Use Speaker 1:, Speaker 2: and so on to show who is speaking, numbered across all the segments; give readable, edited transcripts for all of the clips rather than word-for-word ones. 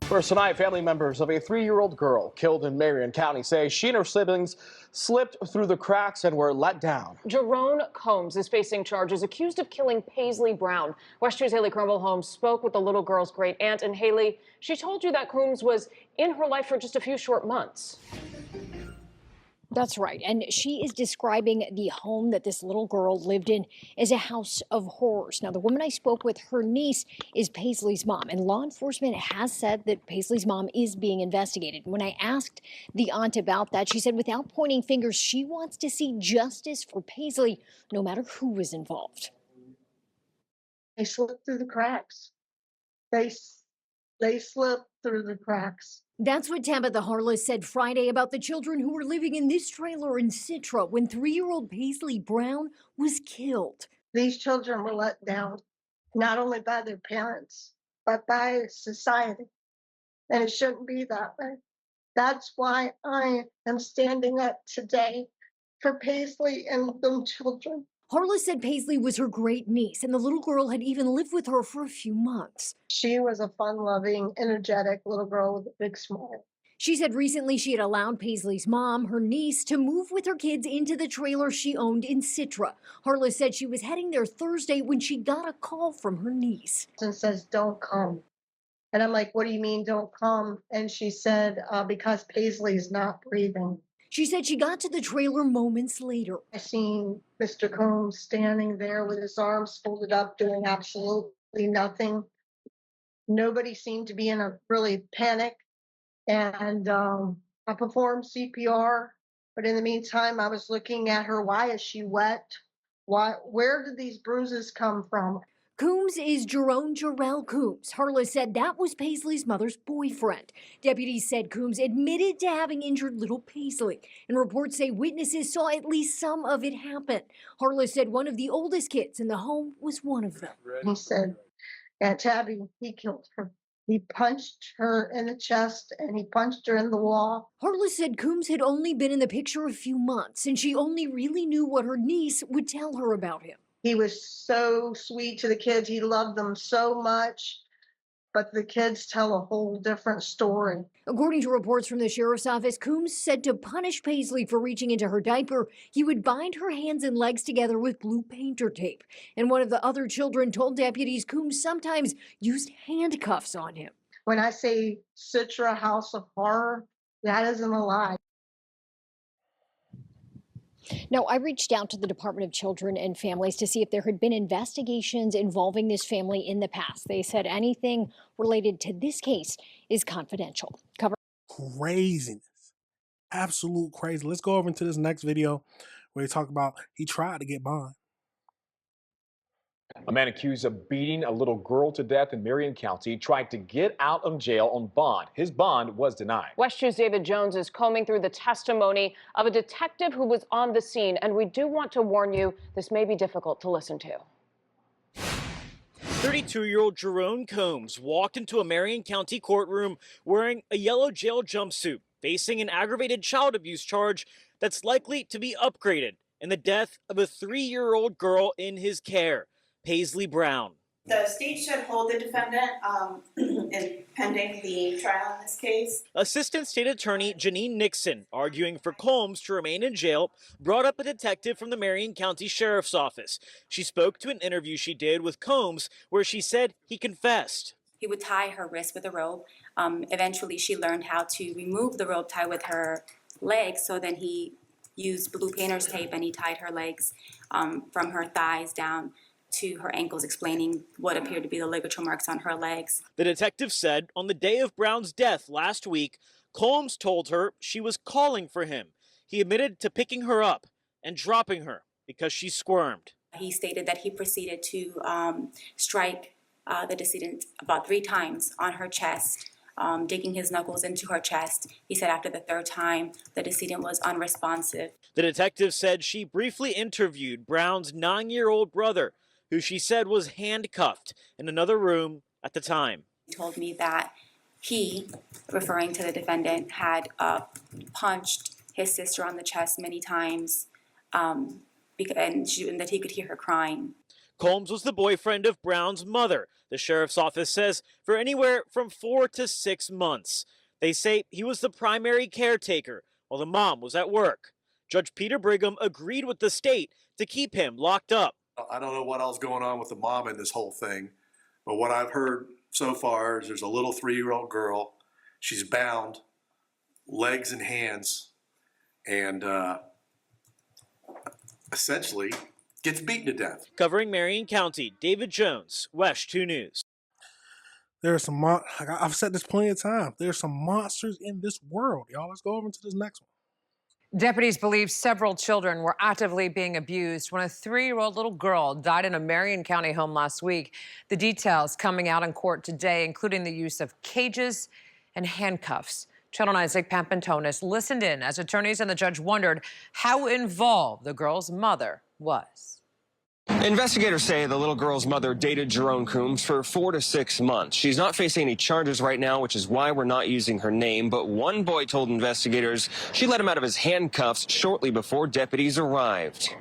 Speaker 1: First tonight, family members of a 3-year-old girl killed in Marion County say she and her siblings slipped through the cracks and were let down.
Speaker 2: Jerome Combs is facing charges accused of killing Paisley Brown. West 2's Haley Crumble-Holmes spoke with the little girl's great aunt. And Haley, she told you that Combs was in her life for just a few short months.
Speaker 3: That's right. And she is describing the home that this little girl lived in as a house of horrors. Now, the woman I spoke with, her niece, is Paisley's mom. And law enforcement has said that Paisley's mom is being investigated. When I asked the aunt about that, she said without pointing fingers, she wants to see justice for Paisley, no matter who was involved.
Speaker 4: They slipped through the cracks. They slipped through the cracks.
Speaker 3: That's what Tabitha Harless said Friday about the children who were living in this trailer in Citra when 3-year-old Paisley Brown was killed.
Speaker 4: These children were let down, not only by their parents, but by society. And it shouldn't be that way. That's why I am standing up today for Paisley and them children.
Speaker 3: Harless said Paisley was her great niece, and the little girl had even lived with her for a few months.
Speaker 4: She was a fun-loving, energetic little girl with a big smile.
Speaker 3: She said recently she had allowed Paisley's mom, her niece, to move with her kids into the trailer she owned in Citra. Harless said she was heading there Thursday when she got a call from her niece.
Speaker 4: And says, "Don't come." And I'm like, "What do you mean, don't come?" And she said, because Paisley's not breathing.
Speaker 3: She said she got to the trailer moments later.
Speaker 4: I seen Mr. Combs standing there with his arms folded up, doing absolutely nothing. Nobody seemed to be in a really panic. And I performed CPR. But in the meantime, I was looking at her. Why is she wet? Where did these bruises come from?
Speaker 3: Coombs is Jerome Jarrell Coombs. Harless said that was Paisley's mother's boyfriend. Deputies said Coombs admitted to having injured little Paisley, and reports say witnesses saw at least some of it happen. Harless said one of the oldest kids in the home was one of them.
Speaker 4: He said, "Aunt Tabby, he killed her. He punched her in the chest and he punched her in the wall."
Speaker 3: Harless said Coombs had only been in the picture a few months, and she only really knew what her niece would tell her about him.
Speaker 4: He was so sweet to the kids. He loved them so much. But the kids tell a whole different story.
Speaker 3: According to reports from the sheriff's office, Coombs said to punish Paisley for reaching into her diaper, he would bind her hands and legs together with blue painter tape. And one of the other children told deputies Coombs sometimes used handcuffs on him.
Speaker 4: When I say Citra House of Horror, that isn't a lie.
Speaker 3: Now, I reached out to the Department of Children and Families to see if there had been investigations involving this family in the past. They said anything related to this case is confidential.
Speaker 5: Craziness. Absolute crazy. Let's go over into this next video where they talk about he tried to get bond.
Speaker 6: A man accused of beating a little girl to death in Marion County tried to get out of jail on bond. His bond was denied.
Speaker 2: West 2's David Jones is combing through the testimony of a detective who was on the scene. And we do want to warn you, this may be difficult to listen to.
Speaker 7: 32-year-old Jerome Combs walked into a Marion County courtroom wearing a yellow jail jumpsuit, facing an aggravated child abuse charge that's likely to be upgraded in the death of a 3-year-old girl in his care. Paisley Brown.
Speaker 8: The state should hold the defendant pending the trial in this case.
Speaker 7: Assistant State Attorney Janine Nixon, arguing for Combs to remain in jail, brought up a detective from the Marion County Sheriff's Office. She spoke to an interview she did with Combs where she said he confessed.
Speaker 9: He would tie her wrist with a rope. Eventually, she learned how to remove the rope tie with her legs, so then he used blue painter's tape and he tied her legs from her thighs down to her ankles, explaining what appeared to be the ligature marks on her legs.
Speaker 7: The detective said on the day of Brown's death last week, Combs told her she was calling for him. He admitted to picking her up and dropping her because she squirmed.
Speaker 9: He stated that he proceeded to strike the decedent about 3 times on her chest, digging his knuckles into her chest. He said after the 3rd time, the decedent was unresponsive.
Speaker 7: The detective said she briefly interviewed Brown's 9-year-old brother, who she said was handcuffed in another room at the time.
Speaker 9: He told me that he, referring to the defendant, had punched his sister on the chest many times and that he could hear her crying.
Speaker 7: Combs was the boyfriend of Brown's mother, the sheriff's office says, for anywhere from 4 to 6 months. They say he was the primary caretaker while the mom was at work. Judge Peter Brigham agreed with the state to keep him locked up.
Speaker 10: I don't know what else going on with the mom in this whole thing, but what I've heard so far is there's a little 3-year-old girl. She's bound, legs and hands, and essentially gets beaten to death.
Speaker 7: Covering Marion County, David Jones, WESH 2 News.
Speaker 5: There are some, I've said this plenty of times, there's some monsters in this world, y'all. Let's go over into this next one.
Speaker 11: Deputies believe several children were actively being abused when a 3-year-old little girl died in a Marion County home last week. The details coming out in court today, including the use of cages and handcuffs. Channel 9's Nick Pampantonis listened in as attorneys and the judge wondered how involved the girl's mother was.
Speaker 12: Investigators say the little girl's mother dated Jerome Coombs for 4 to 6 months. She's not facing any charges right now, which is why we're not using her name. But one boy told investigators she let him out of his handcuffs shortly before deputies arrived.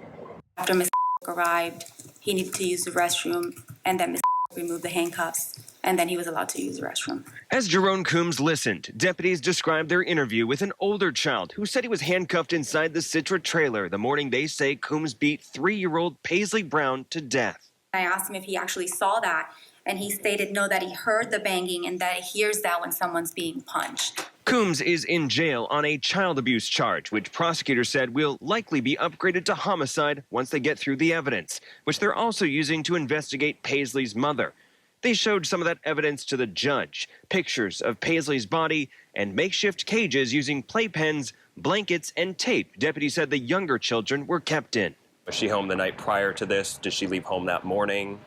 Speaker 9: After Ms. arrived, he needed to use the restroom, and then Ms. removed the handcuffs, and then he was allowed to use the restroom.
Speaker 12: As Jerome Coombs listened, deputies described their interview with an older child who said he was handcuffed inside the Citra trailer the morning they say Coombs beat 3-year-old Paisley Brown to death.
Speaker 9: I asked him if he actually saw that, and he stated no, that he heard the banging and that he hears that when someone's being punched.
Speaker 12: Coombs is in jail on a child abuse charge, which prosecutors said will likely be upgraded to homicide once they get through the evidence, which they're also using to investigate Paisley's mother. They showed some of that evidence to the judge, pictures of Paisley's body and makeshift cages using playpens, blankets, and tape deputies said the younger children were kept in. Was she home the night prior to this? Did she leave home that morning?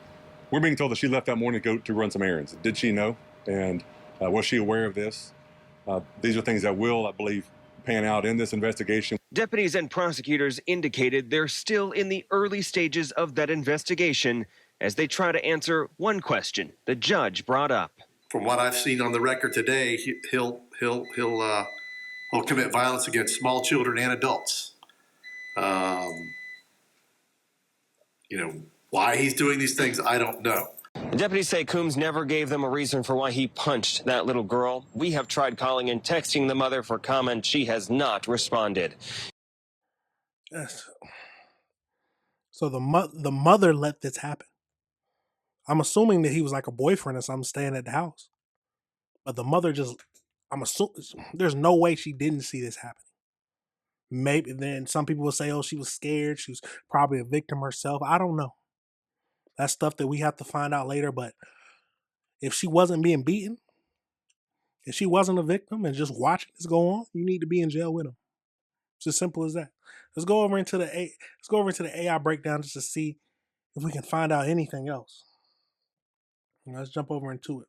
Speaker 13: We're being told that she left that morning to go to run some errands. Did she know? And was she aware of this? These are things that will, I believe, pan out in this investigation.
Speaker 12: Deputies and prosecutors indicated they're still in the early stages of that investigation as they try to answer one question the judge brought up.
Speaker 10: From what I've seen on the record today, he'll commit violence against small children and adults. Why he's doing these things, I don't know.
Speaker 12: The deputies say Coombs never gave them a reason for why he punched that little girl. We have tried calling and texting the mother for comment. She has not responded.
Speaker 5: Yes. So the mother let this happen. I'm assuming that he was like a boyfriend or something staying at the house. But the mother I'm assuming, there's no way she didn't see this happening. Maybe then some people will say, oh, she was scared. She was probably a victim herself. I don't know. That's stuff that we have to find out later. But if she wasn't being beaten, if she wasn't a victim and just watching this go on, you need to be in jail with him. It's as simple as that. Let's go over into the AI breakdown just to see if we can find out anything else. Let's jump over into it.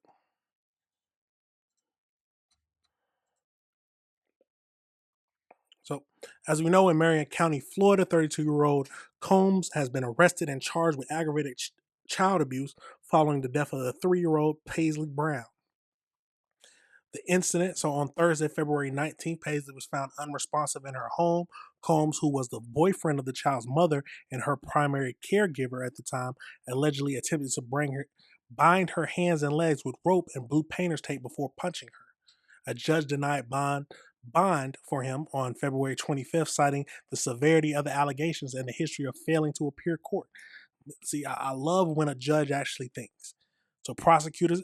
Speaker 5: So, as we know, in Marion County, Florida, 32-year-old Combs has been arrested and charged with aggravated child abuse following the death of the 3-year-old Paisley Brown. The incident, so on Thursday, February 19th, Paisley was found unresponsive in her home. Combs, who was the boyfriend of the child's mother and her primary caregiver at the time, allegedly attempted to bind her hands and legs with rope and blue painter's tape before punching her. A judge denied bond for him on February 25th, citing the severity of the allegations and the history of failing to appear court. See, I love when a judge actually thinks. So prosecutors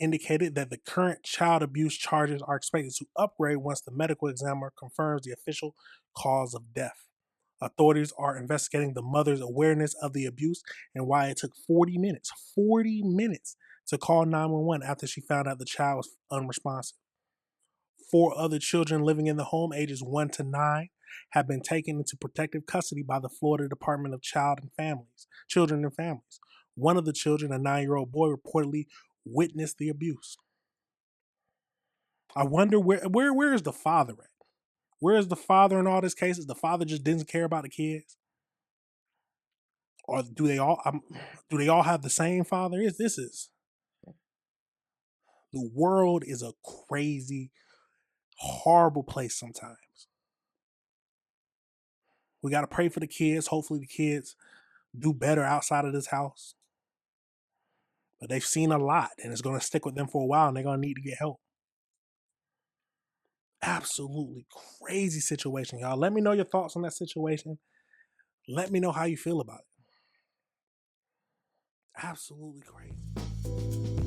Speaker 5: indicated that the current child abuse charges are expected to upgrade once the medical examiner confirms the official cause of death. Authorities are investigating the mother's awareness of the abuse and why it took 40 minutes to call 911 after she found out the child was unresponsive. 4 other children living in the home, ages 1 to 9, have been taken into protective custody by the Florida Department of Children and Families. One of the children, a 9-year-old boy, reportedly witnessed the abuse. I wonder where is the father at? Where is the father in all these cases? The father just didn't care about the kids, or do they all have the same father? The world is a crazy, horrible place sometimes. We got to pray for the kids. Hopefully the kids do better outside of this house. But they've seen a lot, and it's going to stick with them for a while, and they're going to need to get help. Absolutely crazy situation, y'all. Let me know your thoughts on that situation. Let me know how you feel about it. Absolutely crazy.